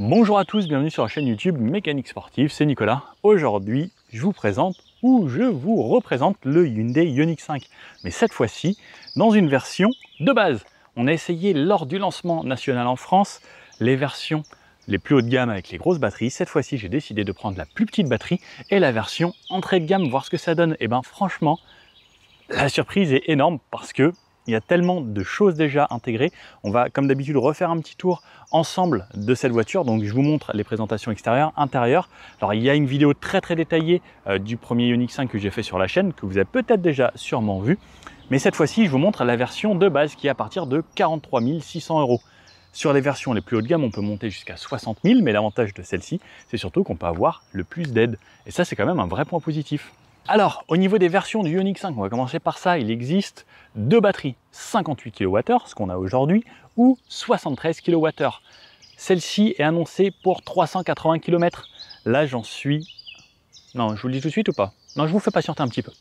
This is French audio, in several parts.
Bonjour à tous, bienvenue sur la chaîne YouTube Mécanique Sportive, c'est Nicolas. Aujourd'hui, je vous présente ou je vous représente le Hyundai Ioniq 5. Mais cette fois-ci, dans une version de base. On a essayé lors du lancement national en France, les versions les plus haut de gamme avec les grosses batteries. Cette fois-ci, j'ai décidé de prendre la plus petite batterie et la version entrée de gamme, voir ce que ça donne. Et bien franchement, la surprise est énorme parce que il y a tellement de choses déjà intégrées. On va, comme d'habitude, refaire un petit tour ensemble de cette voiture. Donc, je vous montre les présentations extérieures, intérieures. Alors, il y a une vidéo très détaillée du premier Ioniq 5 que j'ai fait sur la chaîne, que vous avez peut-être déjà sûrement vu. Mais cette fois-ci, je vous montre la version de base qui est à partir de 43 600 €. Sur les versions les plus haut de gamme, on peut monter jusqu'à 60 000, mais l'avantage de celle-ci, c'est surtout qu'on peut avoir le plus d'aide. Et ça, c'est quand même un vrai point positif. Alors, au niveau des versions du Ioniq 5, on va commencer par ça. Il existe deux batteries, 58 kWh, ce qu'on a aujourd'hui, ou 73 kWh. Celle-ci est annoncée pour 380 km. Là, j'en suis... Non, je vous le dis tout de suite ou pas? Non, je vous fais patienter un petit peu.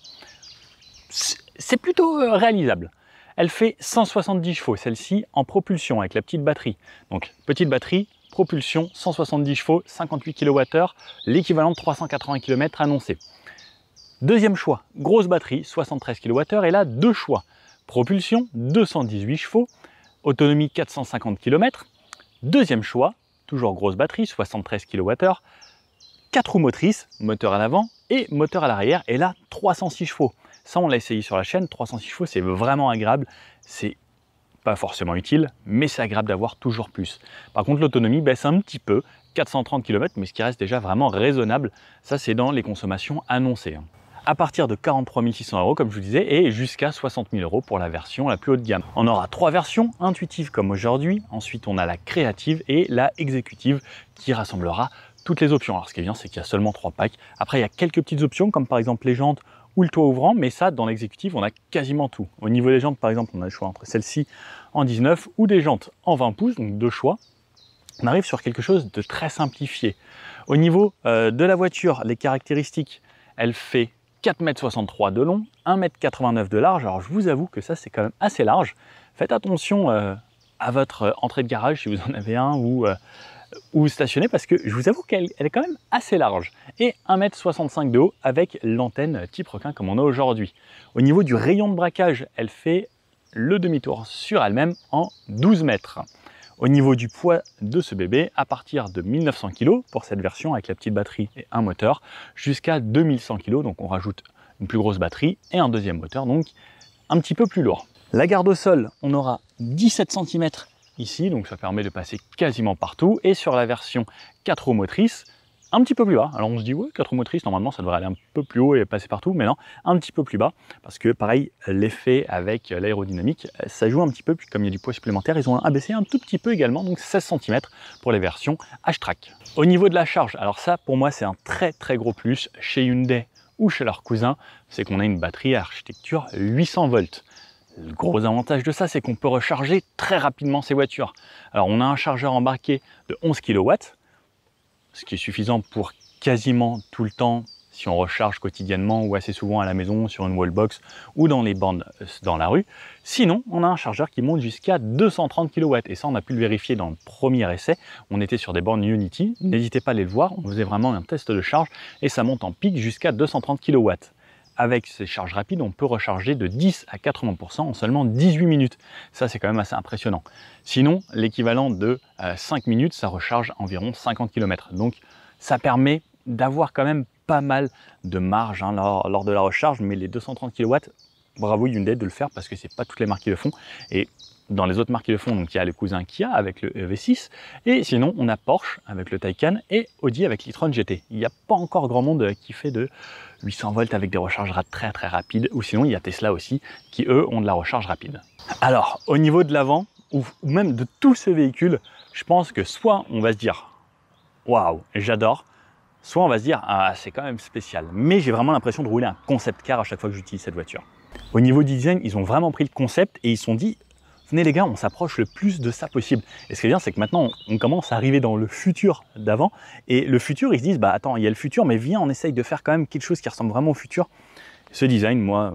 C'est plutôt réalisable. Elle fait 170 chevaux, celle-ci, en propulsion, avec la petite batterie. Donc, petite batterie, propulsion, 170 chevaux, 58 kWh, l'équivalent de 380 km annoncé. Deuxième choix, grosse batterie, 73 kWh, et là, deux choix. Propulsion, 218 chevaux, autonomie 450 km. Deuxième choix, toujours grosse batterie, 73 kWh, 4 roues motrices, moteur à l'avant et moteur à l'arrière, et là, 306 chevaux. Ça, on l'a essayé sur la chaîne, 306 chevaux, c'est vraiment agréable. C'est pas forcément utile, mais c'est agréable d'avoir toujours plus. Par contre, l'autonomie baisse un petit peu, 430 km, mais ce qui reste déjà vraiment raisonnable. Ça, c'est dans les consommations annoncées. À partir de 43 600 €, comme je vous disais, et jusqu'à 60 000 € pour la version la plus haut de gamme. On aura trois versions, intuitives comme aujourd'hui, ensuite on a la créative et la exécutive qui rassemblera toutes les options. Alors ce qui est bien, c'est qu'il y a seulement 3 packs. Après, il y a quelques petites options, comme par exemple les jantes ou le toit ouvrant, mais ça, dans l'exécutive, on a quasiment tout. Au niveau des jantes, par exemple, on a le choix entre celle-ci en 19 ou des jantes en 20 pouces, donc deux choix. On arrive sur quelque chose de très simplifié. Au niveau de la voiture, les caractéristiques, elle fait 4,63 m de long, 1,89 m de large. Alors je vous avoue que ça, c'est quand même assez large. Faites attention à votre entrée de garage si vous en avez un ou stationné, parce que je vous avoue qu'elle est quand même assez large. Et 1,65 m de haut avec l'antenne type requin comme on a aujourd'hui. Au niveau du rayon de braquage, elle fait le demi-tour sur elle-même en 12 mètres. Au niveau du poids de ce bébé, à partir de 1900 kg pour cette version avec la petite batterie et un moteur, jusqu'à 2100 kg, donc on rajoute une plus grosse batterie et un deuxième moteur, donc un petit peu plus lourd. La garde au sol, on aura 17 cm ici, donc ça permet de passer quasiment partout, et sur la version 4 roues motrices, un petit peu plus bas. Alors on se dit, ouais, 4 roues motrices, normalement ça devrait aller un peu plus haut et passer partout, mais non, un petit peu plus bas, parce que pareil, l'effet avec l'aérodynamique, ça joue un petit peu, puis comme il y a du poids supplémentaire, ils ont abaissé un tout petit peu également, donc 16 cm pour les versions H-Track. Au niveau de la charge, alors ça pour moi c'est un très gros plus chez Hyundai ou chez leur cousin, c'est qu'on a une batterie à architecture 800 volts. Le gros avantage de ça, c'est qu'on peut recharger très rapidement ces voitures. Alors on a un chargeur embarqué de 11 kW, ce qui est suffisant pour quasiment tout le temps si on recharge quotidiennement ou assez souvent à la maison, sur une wallbox ou dans les bornes dans la rue. Sinon, on a un chargeur qui monte jusqu'à 230 kW, et ça on a pu le vérifier dans le premier essai. On était sur des bornes Unity, n'hésitez pas à aller le voir, on faisait vraiment un test de charge et ça monte en pic jusqu'à 230 kW. Avec ces charges rapides, on peut recharger de 10 à 80% en seulement 18 minutes. Ça, c'est quand même assez impressionnant. Sinon, l'équivalent de 5 minutes, ça recharge environ 50 km. Donc, ça permet d'avoir quand même pas mal de marge lors de la recharge, mais les 230 kW, bravo Hyundai de le faire, parce que c'est pas toutes les marques qui le font. Et dans les autres marques qui le font, donc il y a le cousin Kia avec le V6, et sinon on a Porsche avec le Taycan et Audi avec l'e-tron GT. Il n'y a pas encore grand monde qui fait de 800 volts avec des recharges très rapides, ou sinon il y a Tesla aussi qui eux ont de la recharge rapide. Alors au niveau de l'avant, ou même de tout ce véhicule, je pense que soit on va se dire waouh, j'adore, soit on va se dire ah, c'est quand même spécial. Mais j'ai vraiment l'impression de rouler un concept car à chaque fois que j'utilise cette voiture. Au niveau du design, ils ont vraiment pris le concept et ils se sont dit venez les gars, on s'approche le plus de ça possible. Et ce qui est bien, c'est que maintenant, on commence à arriver dans le futur d'avant. Et le futur, ils se disent, bah attends, il y a le futur, mais viens, on essaye de faire quand même quelque chose qui ressemble vraiment au futur. Ce design, moi,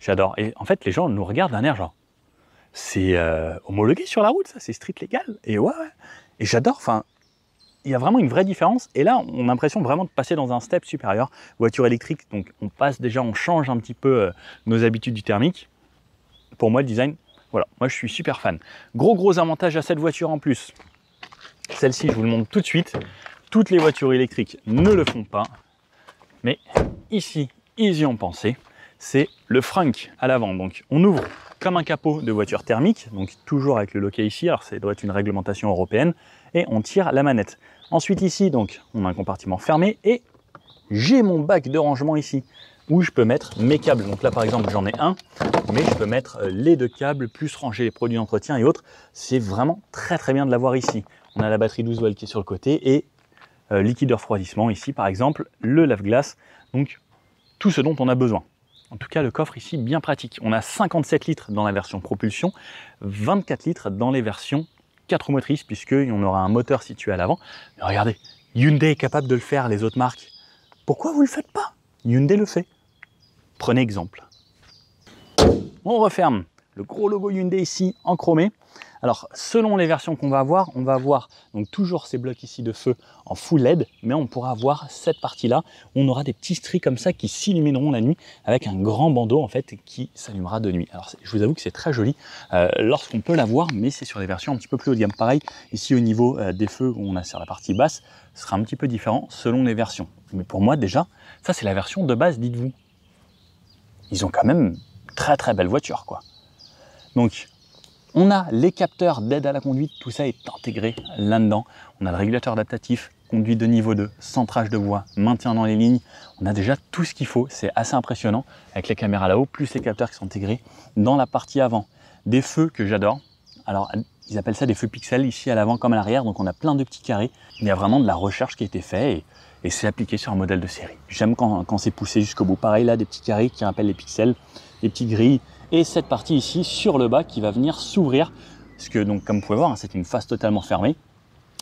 j'adore. Et en fait, les gens nous regardent d'un air genre, c'est homologué sur la route, ça, c'est street légal. Et ouais. Et j'adore, enfin, il y a vraiment une vraie différence. Et là, on a l'impression vraiment de passer dans un step supérieur. Voiture électrique, donc on passe déjà, on change un petit peu nos habitudes du thermique. Pour moi, le design, voilà, moi je suis super fan. Gros avantage à cette voiture en plus. Celle-ci, je vous le montre tout de suite. Toutes les voitures électriques ne le font pas. Mais ici, ils y ont pensé. C'est le frunk à l'avant. Donc on ouvre comme un capot de voiture thermique, donc toujours avec le loquet ici. Alors ça doit être une réglementation européenne. Et on tire la manette. Ensuite ici, donc on a un compartiment fermé et j'ai mon bac de rangement ici où je peux mettre mes câbles. Donc là par exemple j'en ai un, mais je peux mettre les 2 câbles plus ranger les produits d'entretien et autres. C'est vraiment très bien de l'avoir ici. On a la batterie 12 volts qui est sur le côté et liquide de refroidissement ici par exemple, le lave-glace, donc tout ce dont on a besoin. En tout cas le coffre ici bien pratique. On a 57 litres dans la version propulsion, 24 litres dans les versions 4 roues motrices puisqu'on aura un moteur situé à l'avant. Mais regardez, Hyundai est capable de le faire, les autres marques. Pourquoi vous ne le faites pas? Hyundai le fait. Prenez exemple. On referme le gros logo Hyundai ici en chromé. Alors selon les versions qu'on va avoir, on va avoir donc toujours ces blocs ici de feu en full LED, mais on pourra avoir cette partie-là où on aura des petits stries comme ça qui s'illumineront la nuit avec un grand bandeau en fait qui s'allumera de nuit. Alors je vous avoue que c'est très joli lorsqu'on peut l'avoir, mais c'est sur les versions un petit peu plus haut de gamme. Pareil ici au niveau des feux où on a sur la partie basse, ce sera un petit peu différent selon les versions. Mais pour moi déjà, ça c'est la version de base, dites-vous. Ils ont quand même très belle voiture quoi. Donc on a les capteurs d'aide à la conduite, tout ça est intégré là-dedans. On a le régulateur adaptatif, conduite de niveau 2, centrage de voie, maintien dans les lignes. On a déjà tout ce qu'il faut, c'est assez impressionnant avec les caméras là-haut, plus les capteurs qui sont intégrés dans la partie avant. Des feux que j'adore. Alors ils appellent ça des feux pixels ici à l'avant comme à l'arrière, donc on a plein de petits carrés. Il y a vraiment de la recherche qui a été faite et c'est appliqué sur un modèle de série. J'aime quand c'est poussé jusqu'au bout. Pareil là, des petits carrés qui rappellent les pixels, des petites grilles. Et cette partie ici sur le bas qui va venir s'ouvrir, parce que donc comme vous pouvez voir, hein, c'est une face totalement fermée.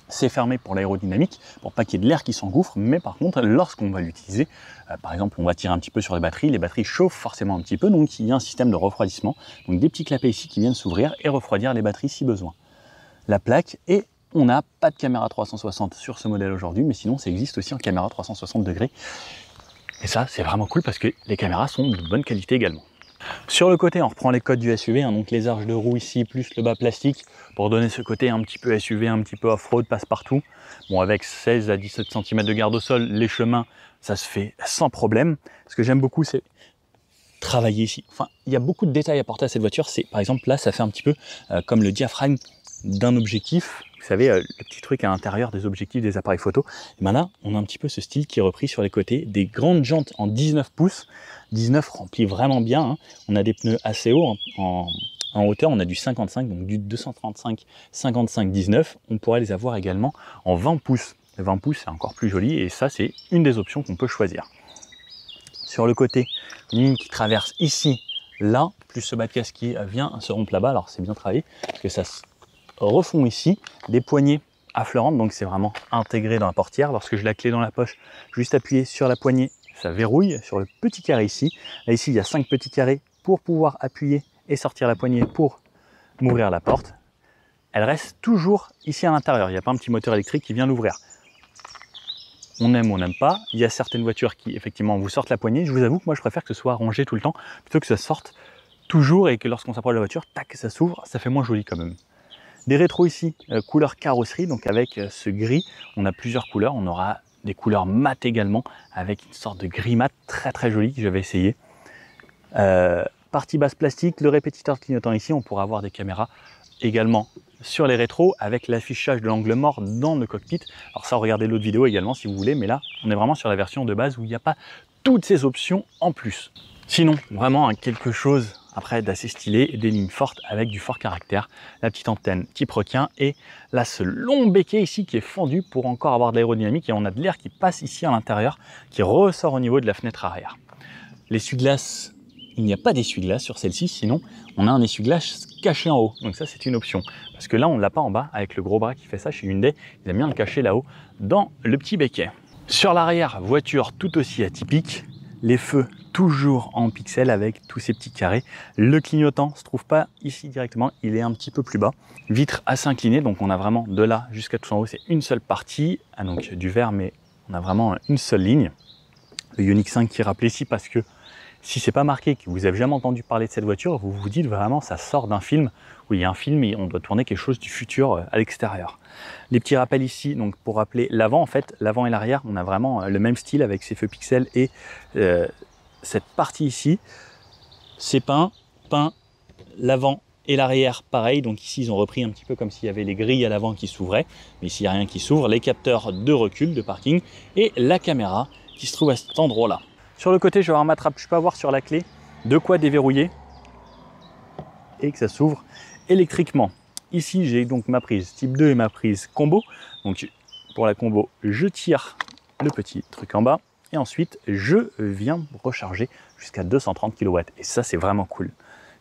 C'est fermé pour l'aérodynamique, pour pas qu'il y ait de l'air qui s'engouffre, mais par contre, lorsqu'on va l'utiliser, par exemple, on va tirer un petit peu sur les batteries chauffent forcément un petit peu, donc il y a un système de refroidissement, donc des petits clapets ici qui viennent s'ouvrir et refroidir les batteries si besoin. La plaque, et on n'a pas de caméra 360 sur ce modèle aujourd'hui, mais sinon ça existe aussi en caméra 360 degrés. Et ça, c'est vraiment cool parce que les caméras sont de bonne qualité également. Sur le côté, on reprend les codes du SUV, hein, donc les arches de roue ici, plus le bas plastique, pour donner ce côté un petit peu SUV, un petit peu off-road, passe-partout. Bon, avec 16 à 17 cm de garde au sol, les chemins, ça se fait sans problème. Ce que j'aime beaucoup, c'est travailler ici. Enfin, il y a beaucoup de détails à apporter à cette voiture. C'est, par exemple, là, ça fait un petit peu comme le diaphragme d'un objectif. Vous savez, le petit truc à l'intérieur des objectifs des appareils photo. Et ben là, on a un petit peu ce style qui est repris sur les côtés. Des grandes jantes en 19 pouces. 19 remplit vraiment bien. Hein. On a des pneus assez hauts en hauteur. On a du 55, donc du 235, 55, 19. On pourrait les avoir également en 20 pouces. 20 pouces, c'est encore plus joli. Et ça, c'est une des options qu'on peut choisir. Sur le côté, une ligne qui traverse ici, là, plus ce bas de caisse qui vient se rompre là-bas. Alors, c'est bien travaillé parce que ça se refond ici, des poignées affleurantes, donc c'est vraiment intégré dans la portière. Lorsque j'ai la clé dans la poche, juste appuyer sur la poignée, ça verrouille sur le petit carré ici. Là, ici, il y a 5 petits carrés pour pouvoir appuyer et sortir la poignée pour m'ouvrir la porte. Elle reste toujours ici à l'intérieur, il n'y a pas un petit moteur électrique qui vient l'ouvrir. On aime ou on n'aime pas. Il y a certaines voitures qui, effectivement, vous sortent la poignée. Je vous avoue que moi, je préfère que ce soit rangé tout le temps, plutôt que ça sorte toujours et que lorsqu'on s'approche de la voiture, tac, ça s'ouvre, ça fait moins joli quand même. Des rétros ici, couleur carrosserie, donc avec ce gris, on a plusieurs couleurs. On aura des couleurs mat également, avec une sorte de gris mat très joli que j'avais essayé. Partie basse plastique, le répétiteur clignotant ici, on pourra avoir des caméras également sur les rétros avec l'affichage de l'angle mort dans le cockpit. Alors ça, regardez l'autre vidéo également si vous voulez, mais là, on est vraiment sur la version de base où il n'y a pas toutes ces options en plus. Sinon, vraiment quelque chose après d'assez stylé, des lignes fortes avec du fort caractère, la petite antenne type requin et là ce long béquet ici qui est fendu pour encore avoir de l'aérodynamique et on a de l'air qui passe ici à l'intérieur qui ressort au niveau de la fenêtre arrière. L'essuie-glace, il n'y a pas d'essuie-glace sur celle-ci, sinon on a un essuie-glace caché en haut, donc ça c'est une option parce que là on ne l'a pas en bas avec le gros bras qui fait ça chez Hyundai, il aime bien le cacher là-haut dans le petit béquet. Sur l'arrière, voiture tout aussi atypique, les feux toujours en pixels avec tous ces petits carrés. Le clignotant se trouve pas ici directement, il est un petit peu plus bas. Vitre assez inclinée, donc on a vraiment de là jusqu'à tout en haut, c'est une seule partie, donc du verre, mais on a vraiment une seule ligne. Le Ioniq 5 qui rappelle ici parce que si c'est pas marqué, que vous avez jamais entendu parler de cette voiture, vous vous dites vraiment ça sort d'un film où il y a un film et on doit tourner quelque chose du futur à l'extérieur. Les petits rappels ici, donc pour rappeler l'avant, en fait, l'avant et l'arrière, on a vraiment le même style avec ces feux pixels et cette partie ici, c'est peint, l'avant et l'arrière pareil, donc ici ils ont repris un petit peu comme s'il y avait les grilles à l'avant qui s'ouvraient, mais ici il n'y a rien qui s'ouvre, les capteurs de recul, de parking et la caméra qui se trouve à cet endroit-là. Sur le côté, je vais avoir ma trappe, je peux avoir sur la clé de quoi déverrouiller et que ça s'ouvre électriquement. Ici, j'ai donc ma prise type 2 et ma prise combo. Donc pour la combo, je tire le petit truc en bas et ensuite je viens recharger jusqu'à 230 kW. Et ça, c'est vraiment cool.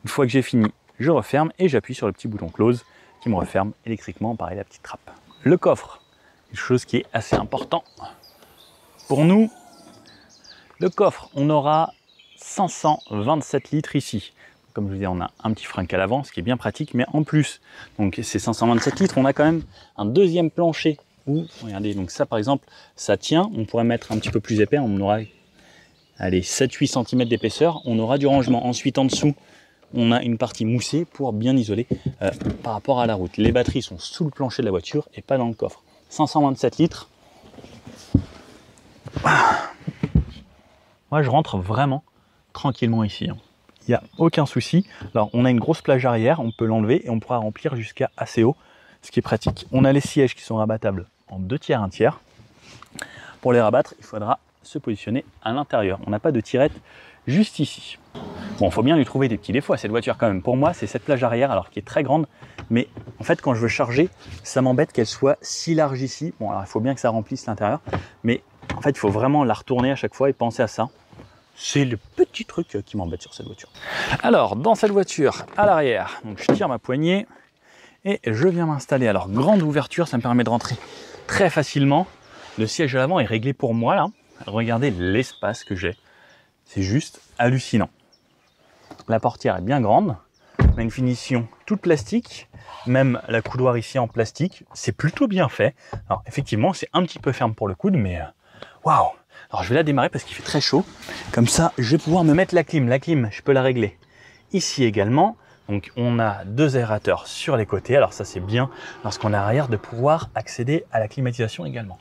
Une fois que j'ai fini, je referme et j'appuie sur le petit bouton close qui me referme électriquement, pareil la petite trappe. Le coffre, une chose qui est assez important pour nous. Le coffre, on aura 527 litres ici. Comme je vous dis, on a un petit frunk à l'avant, ce qui est bien pratique, mais en plus, donc ces 527 litres, on a quand même un deuxième plancher où, regardez, donc ça par exemple, ça tient, on pourrait mettre un petit peu plus épais, on aura, allez, 7-8 cm d'épaisseur, on aura du rangement. Ensuite, en dessous, on a une partie moussée pour bien isoler par rapport à la route. Les batteries sont sous le plancher de la voiture et pas dans le coffre. 527 litres. Moi, je rentre vraiment tranquillement ici. Il n'y a aucun souci. Alors, on a une grosse plage arrière, on peut l'enlever et on pourra remplir jusqu'à assez haut, ce qui est pratique. On a les sièges qui sont rabattables en 2 tiers, 1 tiers. Pour les rabattre, il faudra se positionner à l'intérieur. On n'a pas de tirette juste ici. Bon, il faut bien lui trouver des petits défauts à cette voiture quand même. Pour moi, c'est cette plage arrière, alors qui est très grande, mais en fait, quand je veux charger, ça m'embête qu'elle soit si large ici. Bon, alors il faut bien que ça remplisse l'intérieur, mais en fait, il faut vraiment la retourner à chaque fois et penser à ça. C'est le petit truc qui m'embête sur cette voiture. Alors, dans cette voiture, à l'arrière, donc je tire ma poignée et je viens m'installer. Alors, grande ouverture, ça me permet de rentrer très facilement. Le siège à l'avant est réglé pour moi, là. Regardez l'espace que j'ai. C'est juste hallucinant. La portière est bien grande. On a une finition toute plastique. Même la couloir ici en plastique. C'est plutôt bien fait. Alors, effectivement, c'est un petit peu ferme pour le coude, mais waouh! Alors je vais la démarrer parce qu'il fait très chaud. Comme ça, je vais pouvoir me mettre la clim. La clim, je peux la régler ici également. Donc on a 2 aérateurs sur les côtés. Alors ça c'est bien lorsqu'on est arrière de pouvoir accéder à la climatisation également.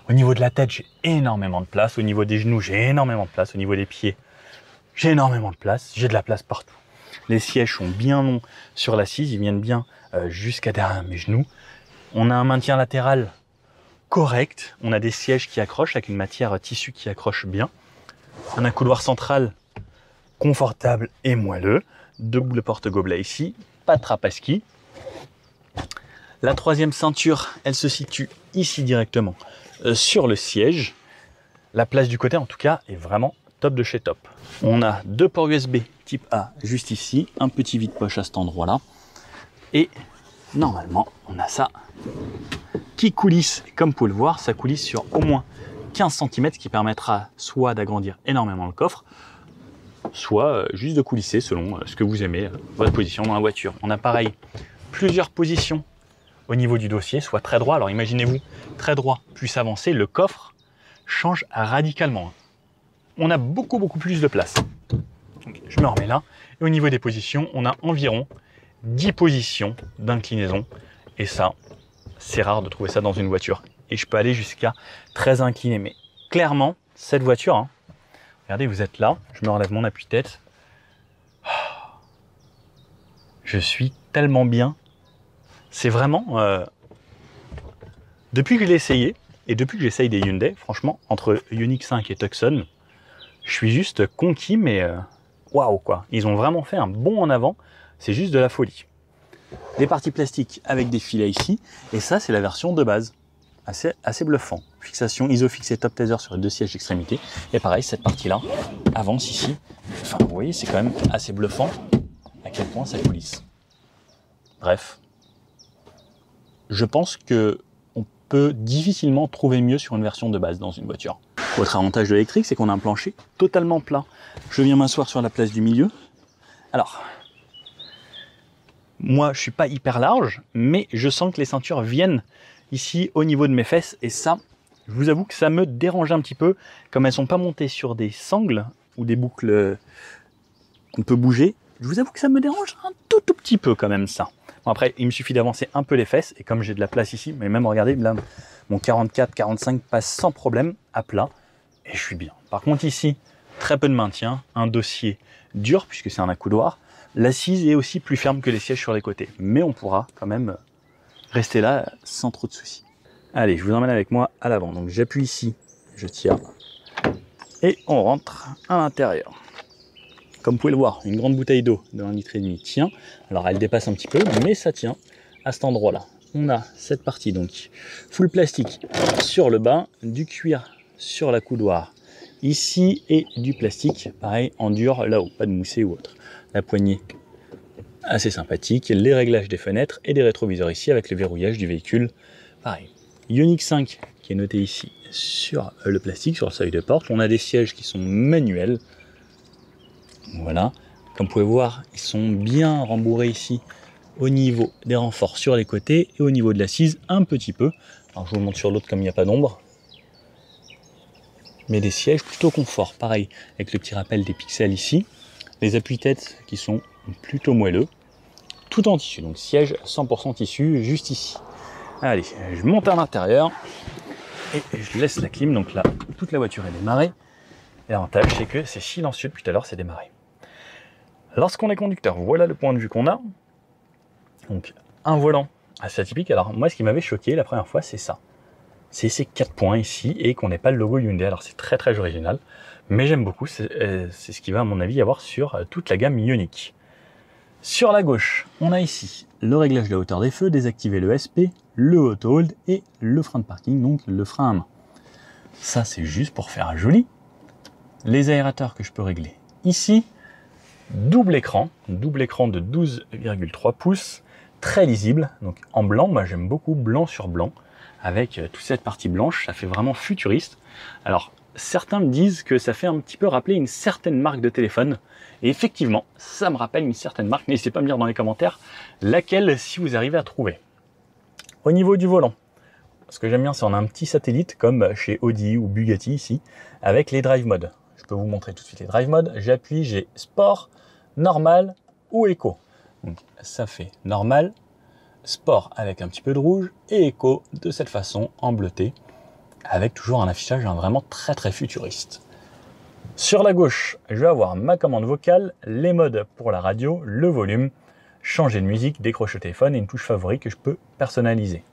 Au niveau de la tête, j'ai énormément de place. Au niveau des genoux, j'ai énormément de place. Au niveau des pieds, j'ai énormément de place. J'ai de la place partout. Les sièges sont bien longs sur l'assise. Ils viennent bien jusqu'à derrière mes genoux. On a un maintien latéral correct, on a des sièges qui accrochent avec une matière tissu qui accroche bien. On a un couloir central confortable et moelleux. Double porte-gobelet ici, pas de trappe à ski. La troisième ceinture, elle se situe ici directement sur le siège. La place du côté en tout cas est vraiment top de chez top. On a 2 ports USB type A juste ici, un petit vide-poche à cet endroit-là. Et normalement, on a ça qui coulisse, comme vous pouvez le voir, ça coulisse sur au moins 15 cm, ce qui permettra soit d'agrandir énormément le coffre, soit juste de coulisser selon ce que vous aimez, votre position dans la voiture. On a pareil, plusieurs positions au niveau du dossier, soit très droit. Alors imaginez-vous, très droit plus avancé, le coffre change radicalement. On a beaucoup plus de place. Donc, je me remets là. Et au niveau des positions, on a environ 10 positions d'inclinaison. Et ça, c'est rare de trouver ça dans une voiture. Et je peux aller jusqu'à 13 incliné. Mais clairement, cette voiture, regardez, vous êtes là, je me relève mon appui-tête. Je suis tellement bien. C'est vraiment... depuis que je l'ai essayé, et depuis que j'essaye des Hyundai, franchement, entre Ioniq 5 et Tucson, je suis juste conquis, mais waouh quoi. Ils ont vraiment fait un bond en avant, c'est juste de la folie. Des parties plastiques avec des filets ici, et ça c'est la version de base, assez bluffant. Fixation isofix et top taser sur les 2 sièges d'extrémité, et pareil cette partie là avance ici, enfin vous voyez c'est quand même assez bluffant à quel point ça coulisse. Bref, je pense que on peut difficilement trouver mieux sur une version de base dans une voiture. Autre avantage de l'électrique, c'est qu'on a un plancher totalement plat. Je viens m'asseoir sur la place du milieu. Alors, moi, je suis pas hyper large, mais je sens que les ceintures viennent ici au niveau de mes fesses. Et ça, je vous avoue que ça me dérange un petit peu. Comme elles sont pas montées sur des sangles ou des boucles qu'on peut bouger, je vous avoue que ça me dérange un tout petit peu quand même ça. Bon, après, il me suffit d'avancer un peu les fesses. Et comme j'ai de la place ici, mais même regardez, là, mon 44-45 passe sans problème à plat. Et je suis bien. Par contre ici, très peu de maintien, un dossier dur puisque c'est un accoudoir. L'assise est aussi plus ferme que les sièges sur les côtés. Mais on pourra quand même rester là sans trop de soucis. Allez, je vous emmène avec moi à l'avant. Donc j'appuie ici, je tire et on rentre à l'intérieur. Comme vous pouvez le voir, une grande bouteille d'eau de 1,5 litre tient. Alors elle dépasse un petit peu, mais ça tient à cet endroit-là. On a cette partie donc full plastique sur le bas, du cuir sur la coudoir ici et du plastique, pareil, en dur là-haut, pas de moussé ou autre. La poignée assez sympathique, les réglages des fenêtres et des rétroviseurs ici avec le verrouillage du véhicule, pareil. Ioniq 5 qui est noté ici sur le plastique, sur le seuil de porte. On a des sièges qui sont manuels. Voilà, comme vous pouvez voir, ils sont bien rembourrés ici au niveau des renforts sur les côtés et au niveau de l'assise un petit peu. Alors je vous montre sur l'autre comme il n'y a pas d'ombre. Mais des sièges plutôt confort, pareil, avec le petit rappel des pixels ici. Les appuis-têtes qui sont plutôt moelleux. Tout en tissu, donc siège 100% tissu juste ici. Allez, je monte à l'intérieur et je laisse la clim. Donc là, toute la voiture est démarrée. Et l'avantage, c'est que c'est silencieux depuis tout à l'heure, c'est démarré. Lorsqu'on est conducteur, voilà le point de vue qu'on a. Donc un volant assez atypique. Alors moi, ce qui m'avait choqué la première fois, c'est ça. C'est ces 4 points ici et qu'on n'ait pas le logo Hyundai. Alors c'est très original, mais j'aime beaucoup. C'est ce qui va à mon avis y avoir sur toute la gamme Ioniq. Sur la gauche, on a ici le réglage de la hauteur des feux, désactiver le SP, le auto hold et le frein de parking, donc le frein à main. Ça c'est juste pour faire joli. Les aérateurs que je peux régler ici. Double écran de 12,3 pouces, très lisible, donc en blanc. Moi j'aime beaucoup blanc sur blanc, avec toute cette partie blanche, ça fait vraiment futuriste. Alors certains me disent que ça fait un petit peu rappeler une certaine marque de téléphone, et effectivement ça me rappelle une certaine marque. N'hésitez pas à me dire dans les commentaires laquelle, si vous arrivez à trouver. Au niveau du volant, ce que j'aime bien, c'est on a un petit satellite comme chez Audi ou Bugatti ici, avec les drive modes. Je peux vous montrer tout de suite les drive modes. J'appuie, j'ai sport, normal ou éco. Donc ça fait normal, sport avec un petit peu de rouge et éco de cette façon en bleuté, avec toujours un affichage vraiment très futuriste. Sur la gauche, je vais avoir ma commande vocale, les modes pour la radio, le volume, changer de musique, décrocher le téléphone et une touche favori que je peux personnaliser.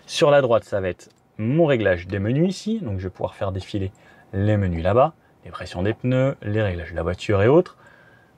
Sur la droite, ça va être mon réglage des menus ici, donc je vais pouvoir faire défiler les menus là-bas, les pressions des pneus, les réglages de la voiture et autres.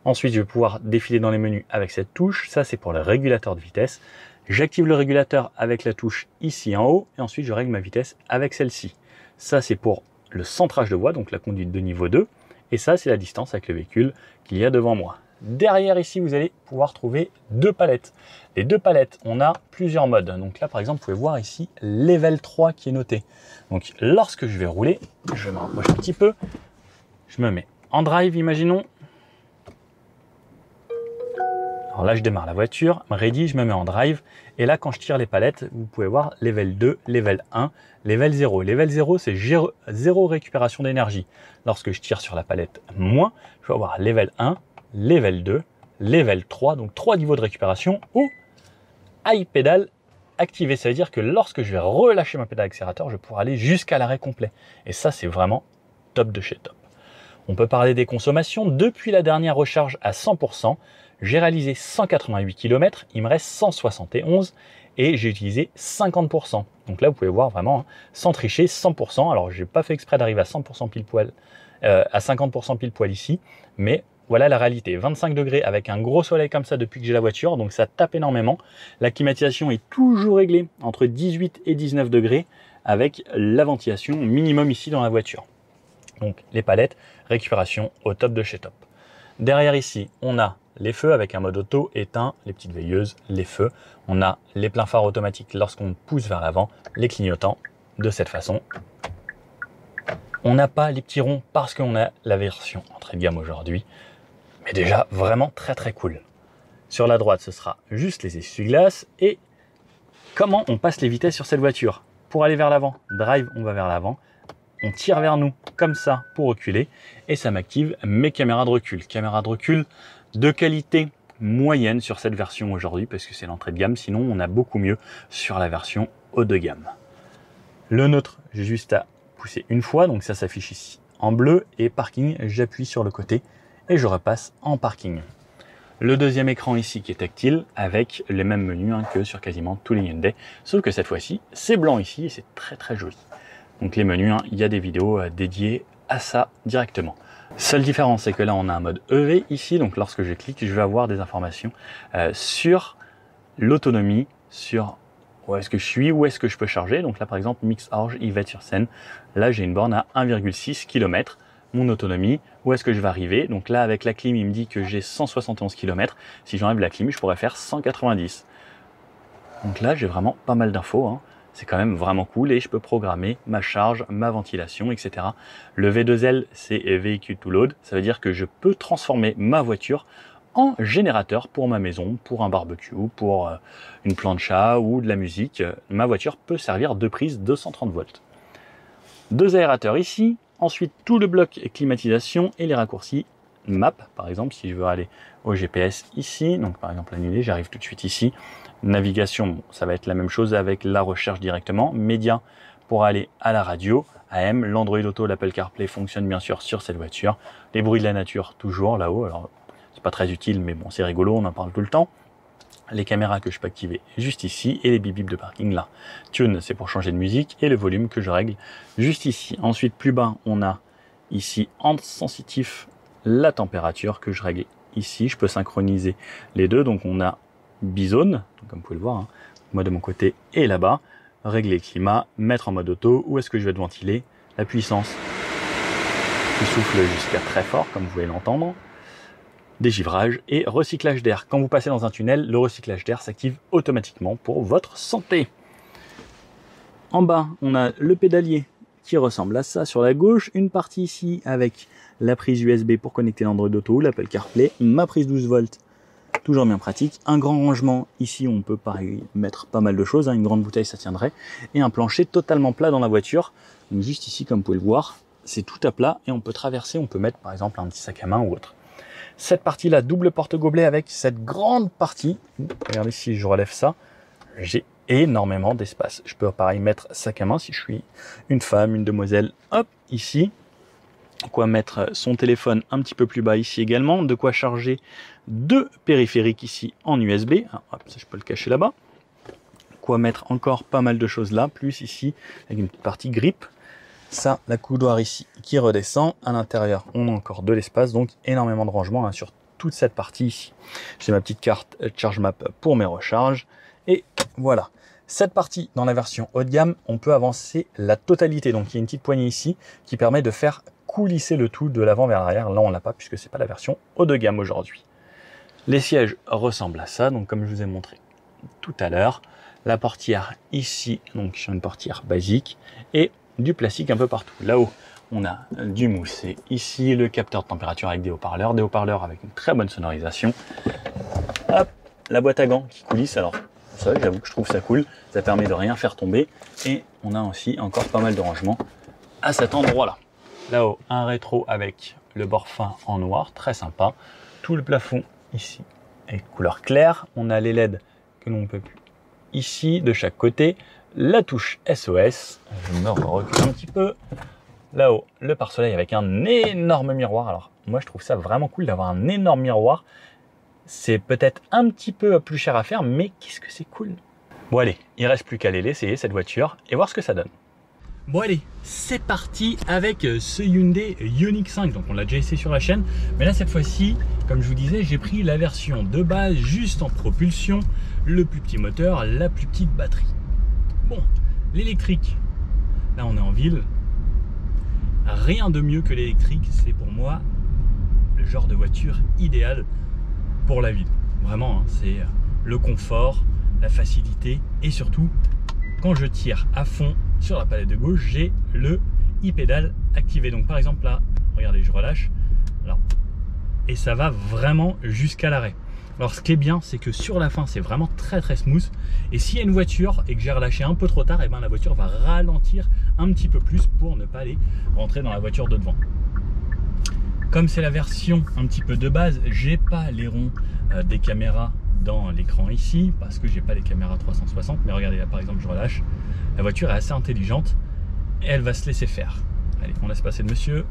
Ensuite, je vais pouvoir défiler dans les menus avec cette touche. Ça, c'est pour le régulateur de vitesse. J'active le régulateur avec la touche ici en haut et ensuite je règle ma vitesse avec celle-ci. Ça, c'est pour le centrage de voie, donc la conduite de niveau 2. Et ça, c'est la distance avec le véhicule qu'il y a devant moi. Derrière ici, vous allez pouvoir trouver 2 palettes. Les 2 palettes, on a plusieurs modes. Donc là, par exemple, vous pouvez voir ici Level 3 qui est noté. Donc lorsque je vais rouler, je me rapproche un petit peu. Je me mets en drive, imaginons. Alors là, je démarre la voiture, ready, je me mets en drive. Et là, quand je tire les palettes, vous pouvez voir level 2, level 1, level 0. Level 0, c'est 0 récupération d'énergie. Lorsque je tire sur la palette moins, je vais avoir level 1, level 2, level 3, donc 3 niveaux de récupération ou high pédale activé. Ça veut dire que lorsque je vais relâcher ma pédale accélérateur, je pourrai aller jusqu'à l'arrêt complet. Et ça, c'est vraiment top de chez top. On peut parler des consommations. Depuis la dernière recharge à 100%, j'ai réalisé 188 km, il me reste 171 et j'ai utilisé 50%. Donc là, vous pouvez voir vraiment, sans tricher, 100%. Alors, j'ai pas fait exprès d'arriver à 100% pile poil, à 50% pile poil ici, mais voilà la réalité. 25 degrés avec un gros soleil comme ça depuis que j'ai la voiture, donc ça tape énormément. La climatisation est toujours réglée entre 18 et 19 degrés avec la ventilation minimum ici dans la voiture. Donc les palettes, récupération au top de chez top. Derrière ici, on a les feux avec un mode auto éteint, les petites veilleuses, les feux. On a les pleins phares automatiques lorsqu'on pousse vers l'avant, les clignotants de cette façon. On n'a pas les petits ronds parce qu'on a la version entrée de gamme aujourd'hui. Mais déjà, vraiment très très cool. Sur la droite, ce sera juste les essuie-glaces. Et comment on passe les vitesses sur cette voiture? Pour aller vers l'avant, drive, on va vers l'avant. On tire vers nous, comme ça, pour reculer. Et ça m'active mes caméras de recul. Caméras de recul de qualité moyenne sur cette version aujourd'hui, parce que c'est l'entrée de gamme. Sinon, on a beaucoup mieux sur la version haut de gamme. Le neutre, j'ai juste à pousser une fois. Donc ça s'affiche ici en bleu. Et parking, j'appuie sur le côté et je repasse en parking. Le deuxième écran ici qui est tactile avec les mêmes menus que sur quasiment tous les Hyundai, sauf que cette fois-ci c'est blanc ici et c'est très très joli. Donc les menus, il y a des vidéos dédiées à ça directement. Seule différence, c'est que là on a un mode EV ici, donc lorsque je clique, je vais avoir des informations sur l'autonomie, sur où est-ce que je suis, où est-ce que je peux charger. Donc là par exemple Mix Orge, Yvette-sur-Seine, là j'ai une borne à 1,6 km. Mon autonomie, où est-ce que je vais arriver. Donc là, avec la clim, il me dit que j'ai 171 km. Si j'enlève la clim, je pourrais faire 190. Donc là, j'ai vraiment pas mal d'infos. C'est quand même vraiment cool et je peux programmer ma charge, ma ventilation, etc. Le V2L, c'est véhicule to load. Ça veut dire que je peux transformer ma voiture en générateur pour ma maison, pour un barbecue, pour une plancha ou de la musique. Ma voiture peut servir de prise 230 volts. Deux aérateurs ici. Ensuite, tout le bloc climatisation et les raccourcis map, par exemple, si je veux aller au GPS ici, donc par exemple annuler, j'arrive tout de suite ici. Navigation, bon, ça va être la même chose avec la recherche directement. Média pour aller à la radio, AM, l'Android Auto, l'Apple CarPlay fonctionne bien sûr sur cette voiture. Les bruits de la nature toujours là-haut, alors c'est pas très utile, mais bon, c'est rigolo, on en parle tout le temps. Les caméras que je peux activer juste ici et les bip bip de parking là. Tune, c'est pour changer de musique et le volume que je règle juste ici. Ensuite, plus bas, on a ici en sensitif la température que je règle ici. Je peux synchroniser les deux. Donc, on a bizone, comme vous pouvez le voir, moi de mon côté et là-bas. Régler le climat, mettre en mode auto. Où est-ce que je vais te ventiler? La puissance qui souffle jusqu'à très fort, comme vous pouvez l'entendre. Dégivrage et recyclage d'air. Quand vous passez dans un tunnel, le recyclage d'air s'active automatiquement pour votre santé. En bas, on a le pédalier qui ressemble à ça sur la gauche, une partie ici avec la prise USB pour connecter l'Android Auto, l'Apple CarPlay, ma prise 12 volts, toujours bien pratique, un grand rangement, ici on peut pareil mettre pas mal de choses, une grande bouteille ça tiendrait, et un plancher totalement plat dans la voiture, donc juste ici comme vous pouvez le voir, c'est tout à plat et on peut traverser, on peut mettre par exemple un petit sac à main ou autre. Cette partie-là, double porte-gobelet avec cette grande partie. Regardez si je relève ça, j'ai énormément d'espace. Je peux pareil mettre sac à main si je suis une femme, une demoiselle. Hop, ici. De quoi mettre son téléphone un petit peu plus bas ici également. De quoi charger deux périphériques ici en USB. Hop, ça je peux le cacher là-bas. Quoi mettre encore pas mal de choses là. Plus ici avec une petite partie grip. Ça, la coudoir ici qui redescend. À l'intérieur, on a encore de l'espace, donc énormément de rangement sur toute cette partie ici. J'ai ma petite carte ChargeMap pour mes recharges. Et voilà. Cette partie, dans la version haut de gamme, on peut avancer la totalité. Donc, il y a une petite poignée ici qui permet de faire coulisser le tout de l'avant vers l'arrière. Là, on l'a pas puisque c'est pas la version haut de gamme aujourd'hui. Les sièges ressemblent à ça. Donc, comme je vous ai montré tout à l'heure, la portière ici, donc sur une portière basique et du plastique un peu partout. Là-haut, on a du moussé. Ici, le capteur de température avec des haut-parleurs avec une très bonne sonorisation. Hop, la boîte à gants qui coulisse. Alors, ça, j'avoue que je trouve ça cool. Ça permet de rien faire tomber. Et on a aussi encore pas mal de rangements à cet endroit-là. Là-haut, un rétro avec le bord fin en noir, très sympa. Tout le plafond ici est couleur claire. On a les LED que l'on peut plus ici de chaque côté. La touche SOS, je me recule un petit peu. Là-haut, le pare-soleil avec un énorme miroir. Alors, moi, je trouve ça vraiment cool d'avoir un énorme miroir. C'est peut-être un petit peu plus cher à faire, mais qu'est-ce que c'est cool. Bon, allez, il ne reste plus qu'à aller l'essayer, cette voiture, et voir ce que ça donne. Bon, allez, c'est parti avec ce Hyundai Ioniq 5. Donc, on l'a déjà essayé sur la chaîne. Mais là, cette fois-ci, comme je vous disais, j'ai pris la version de base, juste en propulsion, le plus petit moteur, la plus petite batterie. Bon, l'électrique, là on est en ville, rien de mieux que l'électrique, c'est pour moi le genre de voiture idéale pour la ville. Vraiment, hein, c'est le confort, la facilité et surtout, quand je tire à fond sur la palette de gauche, j'ai le e-pédale activée. Donc par exemple là, regardez, je relâche. Alors, et ça va vraiment jusqu'à l'arrêt. Alors ce qui est bien, c'est que sur la fin, c'est vraiment très smooth. Et s'il y a une voiture et que j'ai relâché un peu trop tard, et ben la voiture va ralentir un petit peu plus pour ne pas aller rentrer dans la voiture de devant. Comme c'est la version un petit peu de base, j'ai pas les ronds des caméras dans l'écran ici, parce que j'ai pas les caméras 360. Mais regardez là, par exemple, je relâche. La voiture est assez intelligente. Et elle va se laisser faire. Allez, on laisse passer le monsieur.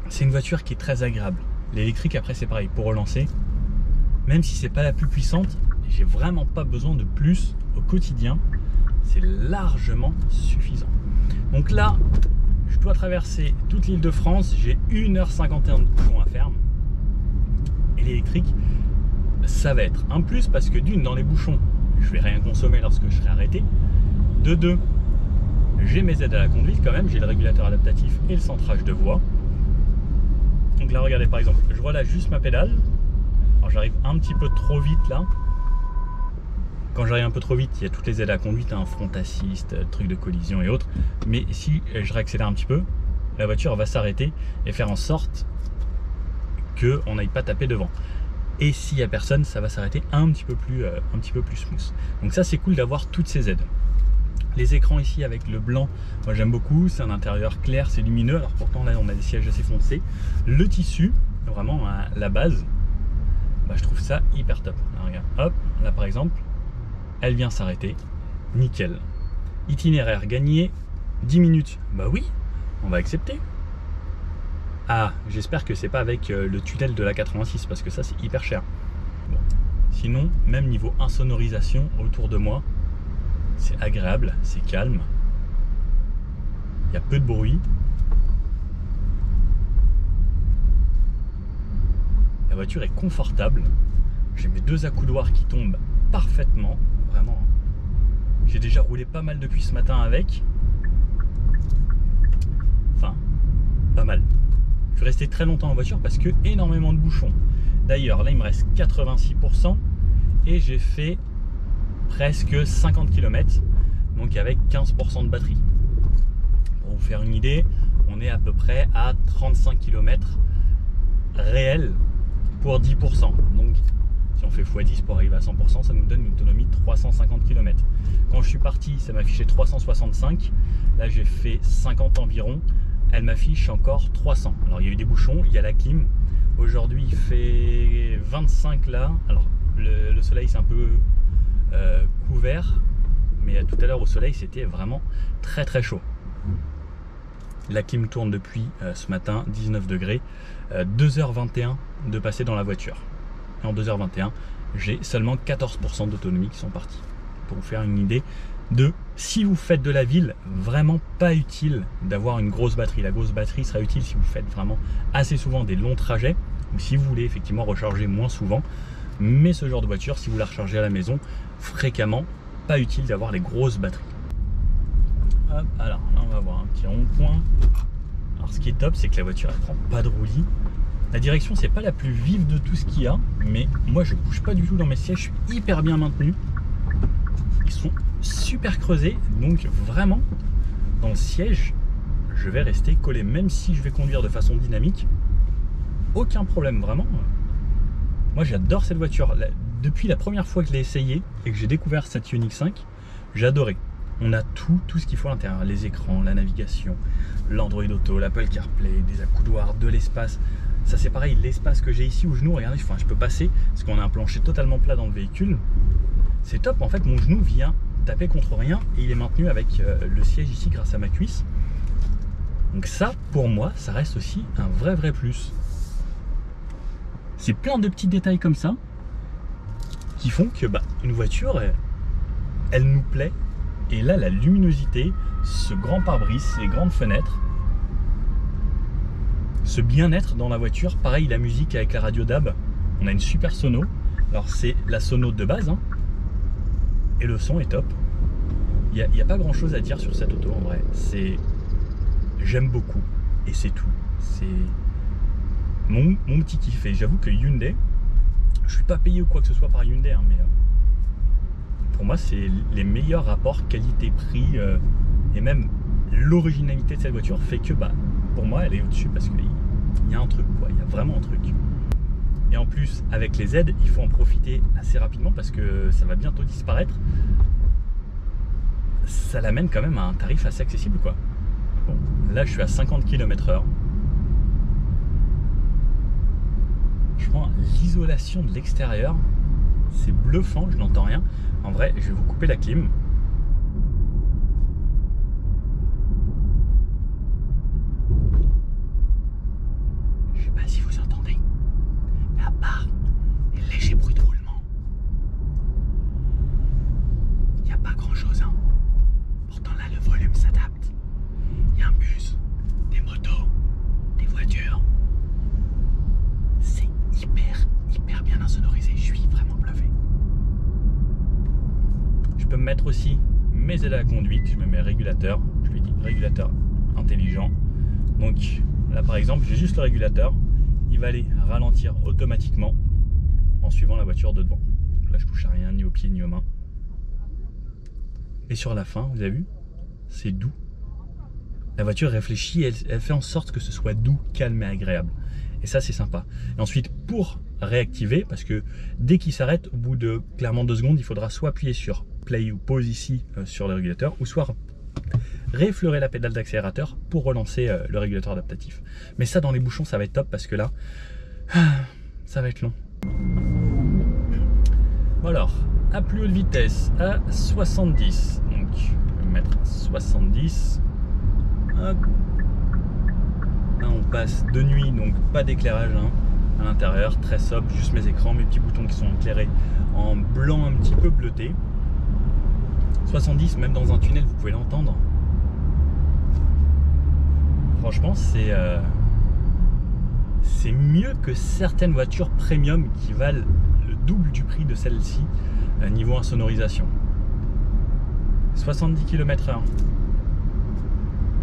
C'est une voiture qui est très agréable. L'électrique, après, c'est pareil, pour relancer. Même si c'est pas la plus puissante, j'ai vraiment pas besoin de plus au quotidien. C'est largement suffisant. Donc là, je dois traverser toute l'île de France. J'ai 1h51 de bouchon à faire. Et l'électrique, ça va être un plus parce que d'une, dans les bouchons, je vais rien consommer lorsque je serai arrêté. De deux, j'ai mes aides à la conduite quand même. J'ai le régulateur adaptatif et le centrage de voie. Donc là, regardez, par exemple, je relâche juste ma pédale. Alors j'arrive un petit peu trop vite là. Quand j'arrive un peu trop vite, il y a toutes les aides à la conduite, un front assist, truc de collision et autres. Mais si je réaccélère un petit peu, la voiture va s'arrêter et faire en sorte qu'on n'aille pas taper devant. Et s'il n'y a personne, ça va s'arrêter un petit peu plus smooth. Donc ça, c'est cool d'avoir toutes ces aides. Les écrans ici avec le blanc, moi j'aime beaucoup, c'est un intérieur clair, c'est lumineux. Alors pourtant là on a des sièges assez foncés. Le tissu, vraiment la base, bah, je trouve ça hyper top. Là, regarde, hop, là par exemple, elle vient s'arrêter, nickel. Itinéraire gagné, 10 minutes, bah oui, on va accepter. Ah, j'espère que c'est pas avec le tunnel de la 86 parce que ça c'est hyper cher. Bon. Sinon, même niveau insonorisation autour de moi, c'est agréable, c'est calme. Il y a peu de bruit. La voiture est confortable. J'ai mes deux accoudoirs qui tombent parfaitement, vraiment. J'ai déjà roulé pas mal depuis ce matin avec. Enfin, pas mal. Je suis resté très longtemps en voiture parce que énormément de bouchons. D'ailleurs, là il me reste 86% et j'ai fait presque 50 km, donc avec 15% de batterie. Pour vous faire une idée, on est à peu près à 35 km réel pour 10%. Donc si on fait x10 pour arriver à 100%, ça nous donne une autonomie de 350 km. Quand je suis parti, ça m'affichait 365. Là j'ai fait 50 environ. Elle m'affiche encore 300. Alors il y a eu des bouchons, il y a la clim. Aujourd'hui il fait 25 là. Alors le soleil c'est un peu couvert, mais tout à l'heure au soleil c'était vraiment très chaud. La clim tourne depuis ce matin, 19 degrés, 2h21 de passer dans la voiture. Et en 2h21, j'ai seulement 14% d'autonomie qui sont partis. Pour vous faire une idée de, si vous faites de la ville, vraiment pas utile d'avoir une grosse batterie. La grosse batterie sera utile si vous faites vraiment assez souvent des longs trajets, ou si vous voulez effectivement recharger moins souvent. Mais ce genre de voiture, si vous la rechargez à la maison fréquemment, pas utile d'avoir les grosses batteries. Hop, alors là on va avoir un petit rond-point. Alors ce qui est top, c'est que la voiture elle prend pas de roulis. La direction c'est pas la plus vive de tout ce qu'il y a, mais moi je bouge pas du tout dans mes sièges, je suis hyper bien maintenu. Ils sont super creusés, donc vraiment dans le siège je vais rester collé, même si je vais conduire de façon dynamique, aucun problème vraiment. Moi j'adore cette voiture. Depuis la première fois que je l'ai essayé et que j'ai découvert cette Ioniq 5, j'ai adoré. On a tout ce qu'il faut à l'intérieur, les écrans, la navigation, l'Android Auto, l'Apple CarPlay, des accoudoirs, de l'espace. Ça c'est pareil, l'espace que j'ai ici au genou, regardez, enfin, je peux passer parce qu'on a un plancher totalement plat dans le véhicule. C'est top, en fait mon genou vient taper contre rien et il est maintenu avec le siège ici grâce à ma cuisse. Donc ça, pour moi, ça reste aussi un vrai plus. C'est plein de petits détails comme ça qui font que une voiture, elle nous plaît. Et là, la luminosité, ce grand pare-brise, ces grandes fenêtres, ce bien-être dans la voiture. Pareil, la musique avec la radio DAB, on a une super sono. Alors c'est la sono de base, hein, et le son est top. Il n'y a pas grand-chose à dire sur cette auto en vrai. J'aime beaucoup et c'est tout. C'est mon petit kiff. Et j'avoue que Hyundai, je suis pas payé ou quoi que ce soit par Hyundai, hein, mais pour moi c'est les meilleurs rapports qualité-prix Et même l'originalité de cette voiture fait que bah, pour moi elle est au-dessus parce qu'il y a un truc quoi, il y a vraiment un truc. Et en plus avec les aides il faut en profiter assez rapidement parce que ça va bientôt disparaître. Ça l'amène quand même à un tarif assez accessible quoi. Bon, là je suis à 50 km/h. Franchement, l'isolation de l'extérieur, c'est bluffant, je n'entends rien. En vrai, je vais vous couper la clim. Je sais pas si vous entendez, mais à part les légers bruits de roulement, il n'y a pas grand chose. Hein. Pourtant là, le volume s'adapte. Il y a un bus, des motos, des voitures. C'est hyper bien insonorisé. Je suis vraiment bluffé. Je peux me mettre aussi mes aides à la conduite. Je me mets régulateur. Je lui dis régulateur intelligent. Donc là par exemple, j'ai juste le régulateur. Il va aller ralentir automatiquement en suivant la voiture de devant. Là je touche à rien, ni aux pieds ni aux mains. Et sur la fin, vous avez vu, c'est doux. La voiture réfléchit, elle fait en sorte que ce soit doux, calme et agréable. Et ça c'est sympa. Et ensuite pour réactiver, parce que dès qu'il s'arrête, au bout de clairement 2 secondes, il faudra soit appuyer sur play ou pause ici sur le régulateur, ou soit réeffleurer la pédale d'accélérateur pour relancer le régulateur adaptatif. Mais ça dans les bouchons ça va être top parce que là, ça va être long. Bon alors, à plus haute vitesse, à 70. Donc je vais mettre 70. Hop. Là on passe de nuit, donc pas d'éclairage hein, à l'intérieur, très sobre, juste mes écrans, mes petits boutons qui sont éclairés en blanc un petit peu bleuté. 70, même dans un tunnel, vous pouvez l'entendre. Franchement, c'est mieux que certaines voitures premium qui valent le double du prix de celle-ci niveau insonorisation. 70 km/h.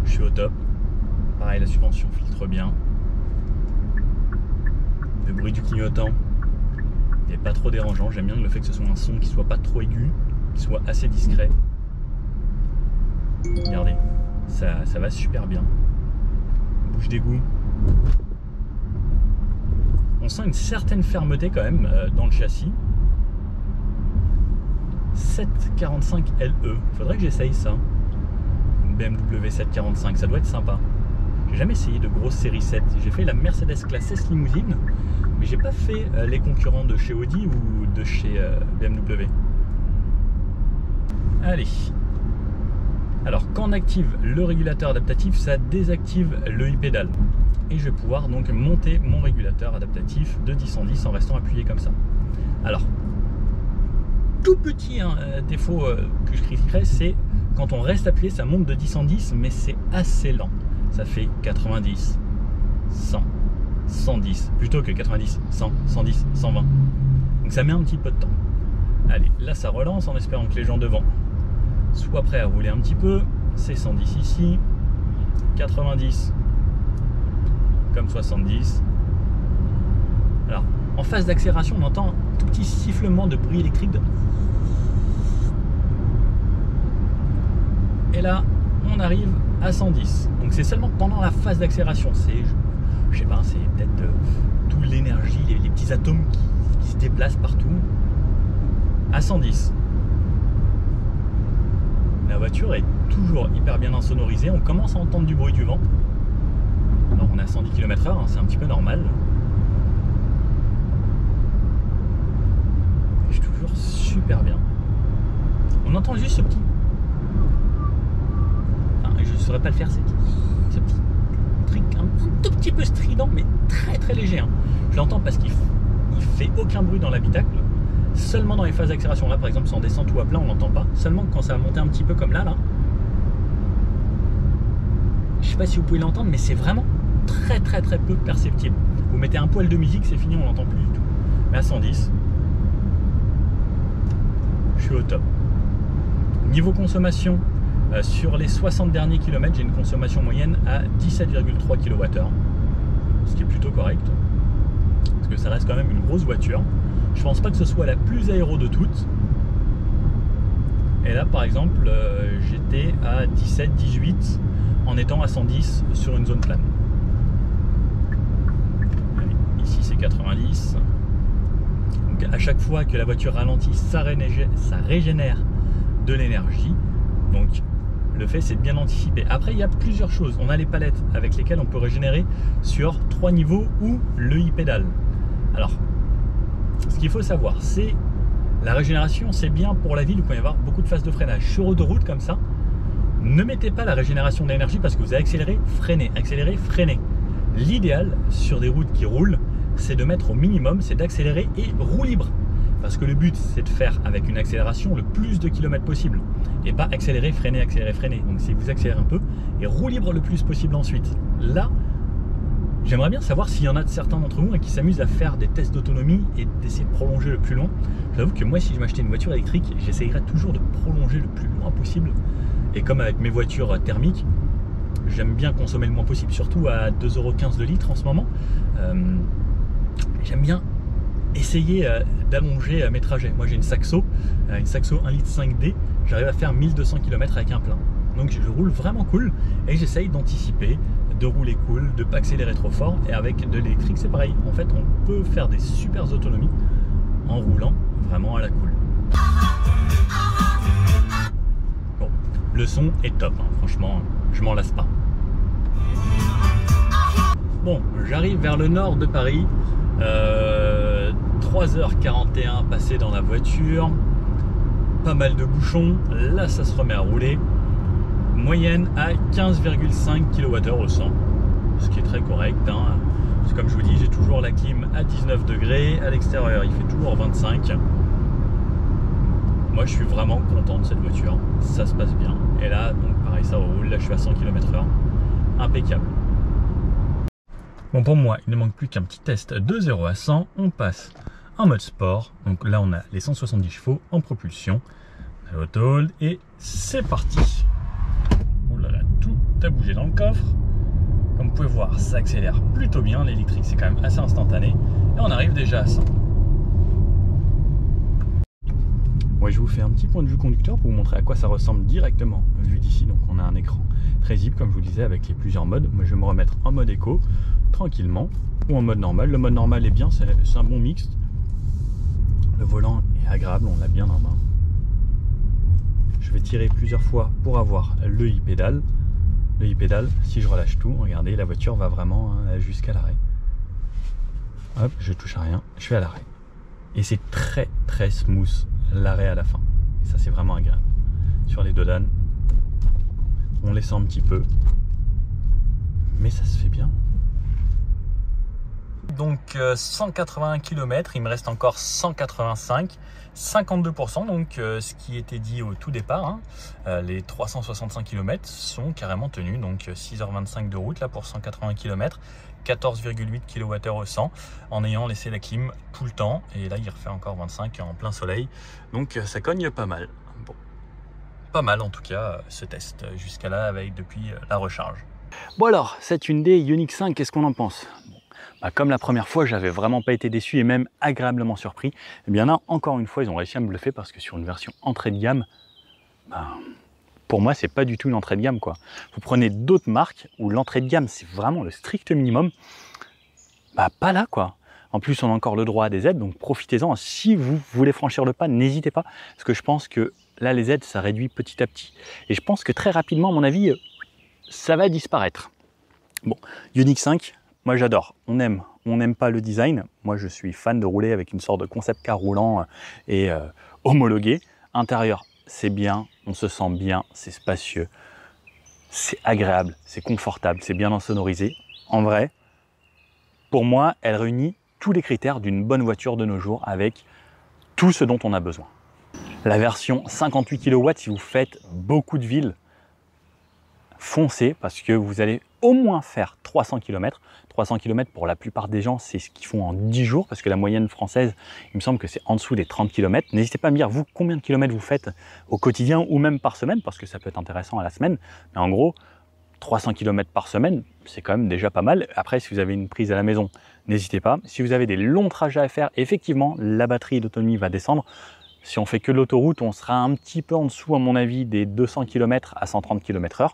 Je suis au top. Pareil, la suspension filtre bien. Le bruit du clignotant n'est pas trop dérangeant. J'aime bien le fait que ce soit un son qui soit pas trop aigu, qui soit assez discret. Regardez, ça va super bien. Bouche d'égout. On sent une certaine fermeté quand même dans le châssis. 745 LE. Faudrait que j'essaye ça. BMW 745, ça doit être sympa. J'ai jamais essayé de grosse série 7. J'ai fait la Mercedes classe S limousine, mais j'ai pas fait les concurrents de chez Audi ou de chez BMW. Allez. Alors quand on active le régulateur adaptatif, ça désactive le e-pédale. Et je vais pouvoir donc monter mon régulateur adaptatif de 10-110 en restant appuyé comme ça. Alors, tout petit défaut que je critiquerais, c'est quand on reste appuyé, ça monte de 10-110, mais c'est assez lent. Ça fait 90, 100, 110, plutôt que 90, 100, 110, 120. Donc ça met un petit peu de temps. Allez, là ça relance en espérant que les gens devant soient prêts à rouler un petit peu. C'est 110 ici, 90 comme 70. Alors, en phase d'accélération, on entend un tout petit sifflement de bruit électrique. Et là, on arrive à 110. Donc c'est seulement pendant la phase d'accélération. C'est, je sais pas, c'est peut-être toute l'énergie, les petits atomes qui se déplacent partout. À 110. La voiture est toujours hyper bien insonorisée. On commence à entendre du bruit du vent. Alors on est à 110 km/h, hein, c'est un petit peu normal. Et je suis toujours super bien. On entend juste ce petit... Enfin, je ne saurais pas le faire, ce petit truc un tout petit peu strident, mais très très léger. Hein. Je l'entends parce qu'il fait aucun bruit dans l'habitacle. Seulement dans les phases d'accélération. Là par exemple, si on descend tout à plat, on l'entend pas. Seulement quand ça va monter un petit peu comme là. Je sais pas si vous pouvez l'entendre, mais c'est vraiment très peu perceptible. Vous mettez un poil de musique, c'est fini, on l'entend plus du tout. Mais à 110, je suis au top. Niveau consommation, sur les 60 derniers kilomètres, j'ai une consommation moyenne à 17,3 kWh, ce qui est plutôt correct, parce que ça reste quand même une grosse voiture. Je pense pas que ce soit la plus aéro de toutes. Et là par exemple j'étais à 17-18 en étant à 110 sur une zone plane. Allez, ici c'est 90. Donc à chaque fois que la voiture ralentit, ça régénère de l'énergie. Donc le fait c'est de bien anticiper. Après il y a plusieurs choses. On a les palettes avec lesquelles on peut régénérer sur 3 niveaux ou le e-pédale. Alors ce qu'il faut savoir, c'est la régénération, c'est bien pour la ville où il peut y avoir beaucoup de phases de freinage. Sur autoroute comme ça, ne mettez pas la régénération d'énergie parce que vous allez accélérer, freiner, accélérer, freiner. L'idéal sur des routes qui roulent, c'est de mettre au minimum, c'est d'accélérer et roue libre. Parce que le but, c'est de faire avec une accélération le plus de kilomètres possible. Et pas accélérer, freiner, accélérer, freiner. Donc si vous accélérez un peu et roue libre le plus possible ensuite. Là, j'aimerais bien savoir s'il y en a certains d'entre vous qui s'amusent à faire des tests d'autonomie et d'essayer de prolonger le plus loin. J'avoue que moi, si je m'achetais une voiture électrique, j'essayerais toujours de prolonger le plus loin possible. Et comme avec mes voitures thermiques, j'aime bien consommer le moins possible, surtout à 2,15 € de litre en ce moment. J'aime bien essayer d'allonger mes trajets. Moi j'ai une Saxo 1,5 litre D, j'arrive à faire 1200 km avec un plein. Donc je roule vraiment cool et j'essaye d'anticiper, de rouler cool, de ne pas accélérer trop fort. Et avec de l'électrique c'est pareil, en fait on peut faire des super autonomies en roulant vraiment à la cool. Bon, le son est top, hein. Franchement je m'en lasse pas. Bon, j'arrive vers le nord de Paris, 3h41 passées dans la voiture, pas mal de bouchons, là ça se remet à rouler, moyenne à 15,5 kWh au 100, ce qui est très correct, hein. Parce que comme je vous dis, j'ai toujours la clim à 19 degrés, à l'extérieur il fait toujours 25. Moi je suis vraiment content de cette voiture, ça se passe bien, et là donc pareil ça roule, là je suis à 100 km/h, impeccable. Bon, pour moi, il ne manque plus qu'un petit test de 0 à 100. On passe en mode sport. Donc là, on a les 170 chevaux en propulsion. On a l'auto-hold et c'est parti. Oh là là, tout a bougé dans le coffre. Comme vous pouvez voir, ça accélère plutôt bien. L'électrique, c'est quand même assez instantané. Et on arrive déjà à 100. Ouais, je vous fais un petit point de vue conducteur pour vous montrer à quoi ça ressemble directement vu d'ici. Donc on a un écran très visible, comme je vous le disais, avec les plusieurs modes. Moi, je vais me remettre en mode éco tranquillement ou en mode normal. Le mode normal est bien, c'est un bon mix. Le volant est agréable, on l'a bien en main. Je vais tirer plusieurs fois pour avoir le e-pédale. Le e-pédale, si je relâche tout, regardez, la voiture va vraiment jusqu'à l'arrêt. Hop, je touche à rien, je suis à l'arrêt. Et c'est très très smooth l'arrêt à la fin. Et ça c'est vraiment agréable. Sur les dodanes, on les sent un petit peu, mais ça se fait bien. Donc 181 km, il me reste encore 185, 52%, donc ce qui était dit au tout départ, hein, les 365 km sont carrément tenus, donc 6h25 de route là pour 180 km, 14,8 kWh au 100, en ayant laissé la clim tout le temps, et là il refait encore 25 en plein soleil, donc ça cogne pas mal. Bon, pas mal en tout cas ce test jusqu'à là avec depuis la recharge. Bon alors, cette Hyundai Ioniq 5, qu'est-ce qu'on en pense? Comme la première fois, j'avais vraiment pas été déçu et même agréablement surpris. Et bien là, encore une fois, ils ont réussi à me bluffer parce que sur une version entrée de gamme, pour moi, c'est pas du tout une entrée de gamme, quoi. Vous prenez d'autres marques où l'entrée de gamme, c'est vraiment le strict minimum. Pas là, quoi. En plus, on a encore le droit à des aides, donc profitez-en. Si vous voulez franchir le pas, n'hésitez pas, parce que je pense que là, les aides, ça réduit petit à petit. Et je pense que très rapidement, à mon avis, ça va disparaître. Bon, Ioniq 5. Moi j'adore, on n'aime pas le design. Moi je suis fan de rouler avec une sorte de concept car roulant et homologué. Intérieur c'est bien, on se sent bien, c'est spacieux, c'est agréable, c'est confortable, c'est bien insonorisé. En vrai, pour moi elle réunit tous les critères d'une bonne voiture de nos jours avec tout ce dont on a besoin. La version 58 kW, si vous faites beaucoup de villes, foncez parce que vous allez au moins faire 300 km. 300 km pour la plupart des gens, c'est ce qu'ils font en 10 jours parce que la moyenne française, il me semble que c'est en dessous des 30 km. N'hésitez pas à me dire, vous, combien de kilomètres vous faites au quotidien ou même par semaine parce que ça peut être intéressant à la semaine. Mais en gros, 300 km par semaine, c'est quand même déjà pas mal. Après, si vous avez une prise à la maison, n'hésitez pas. Si vous avez des longs trajets à faire, effectivement, la batterie d'autonomie va descendre. Si on fait que l'autoroute, on sera un petit peu en dessous, à mon avis, des 200 km à 130 km/h.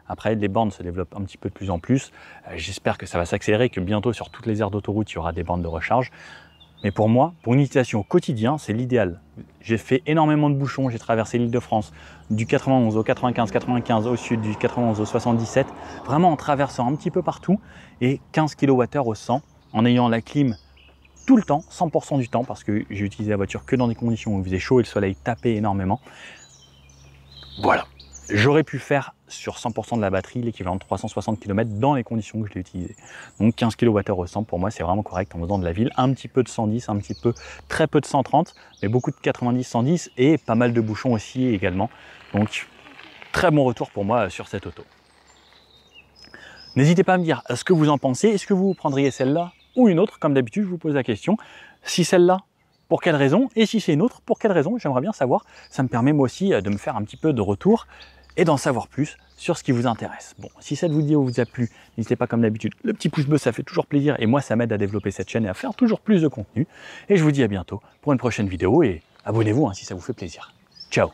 Après, les bornes se développent un petit peu de plus en plus. J'espère que ça va s'accélérer, que bientôt sur toutes les aires d'autoroute, il y aura des bornes de recharge. Mais pour moi, pour une utilisation au quotidien, c'est l'idéal. J'ai fait énormément de bouchons, j'ai traversé l'Île-de-France, du 91 au 95, 95 au sud, du 91 au 77, vraiment en traversant un petit peu partout, et 15 kWh au 100, en ayant la clim tout le temps, 100% du temps, parce que j'ai utilisé la voiture que dans des conditions où il faisait chaud et le soleil tapait énormément. Voilà. J'aurais pu faire sur 100% de la batterie l'équivalent de 360 km dans les conditions que je l'ai utilisé. Donc 15 kWh au 100 pour moi c'est vraiment correct en faisant de la ville, un petit peu de 110, un petit peu, très peu de 130, mais beaucoup de 90-110 et pas mal de bouchons aussi également. Donc très bon retour pour moi sur cette auto. N'hésitez pas à me dire ce que vous en pensez, est-ce que vous prendriez celle-là ou une autre? Comme d'habitude je vous pose la question, si celle-là, pour quelle raison? Et si c'est une autre, pour quelle raison? J'aimerais bien savoir, ça me permet moi aussi de me faire un petit peu de retour et d'en savoir plus sur ce qui vous intéresse. Bon, si cette vidéo vous a plu, n'hésitez pas comme d'habitude, le petit pouce bleu, ça fait toujours plaisir et moi ça m'aide à développer cette chaîne et à faire toujours plus de contenu. Et je vous dis à bientôt pour une prochaine vidéo et abonnez-vous si ça vous fait plaisir. Ciao!